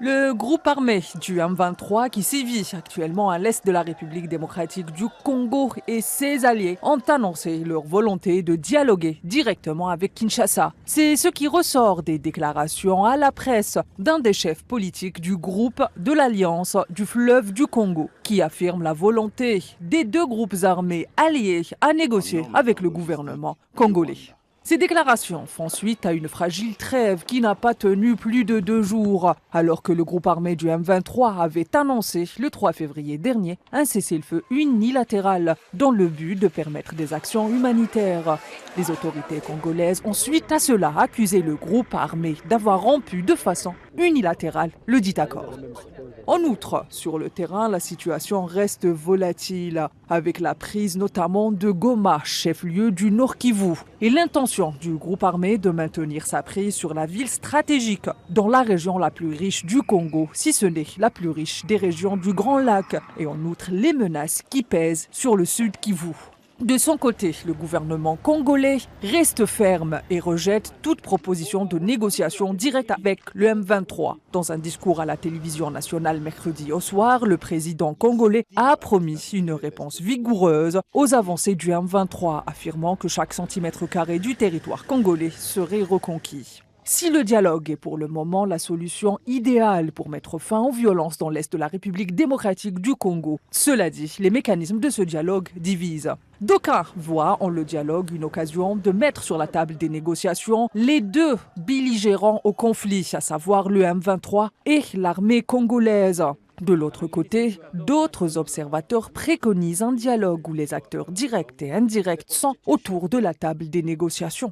Le groupe armé du M23 qui sévit actuellement à l'est de la République démocratique du Congo et ses alliés ont annoncé leur volonté de dialoguer directement avec Kinshasa. C'est ce qui ressort des déclarations à la presse d'un des chefs politiques du groupe de l'Alliance du fleuve du Congo qui affirme la volonté des deux groupes armés alliés à négocier avec le gouvernement congolais. Ces déclarations font suite à une fragile trêve qui n'a pas tenu plus de 2 jours, alors que le groupe armé du M23 avait annoncé le 3 février dernier un cessez-le-feu unilatéral dans le but de permettre des actions humanitaires. Les autorités congolaises ont suite à cela accusé le groupe armé d'avoir rompu de façon unilatérale le dit accord. En outre, sur le terrain, la situation reste volatile, avec la prise notamment de Goma, chef-lieu du Nord Kivu, et l'intention du groupe armé de maintenir sa prise sur la ville stratégique dans la région la plus riche du Congo, si ce n'est la plus riche des régions du Grand Lac, et en outre les menaces qui pèsent sur le Sud Kivu. De son côté, le gouvernement congolais reste ferme et rejette toute proposition de négociation directe avec le M23. Dans un discours à la télévision nationale mercredi au soir, le président congolais a promis une réponse vigoureuse aux avancées du M23, affirmant que chaque centimètre carré du territoire congolais serait reconquis. Si le dialogue est pour le moment la solution idéale pour mettre fin aux violences dans l'est de la République démocratique du Congo, cela dit, les mécanismes de ce dialogue divisent. D'aucuns voient en le dialogue une occasion de mettre sur la table des négociations les deux belligérants au conflit, à savoir le M23 et l'armée congolaise. De l'autre côté, d'autres observateurs préconisent un dialogue où les acteurs directs et indirects sont autour de la table des négociations.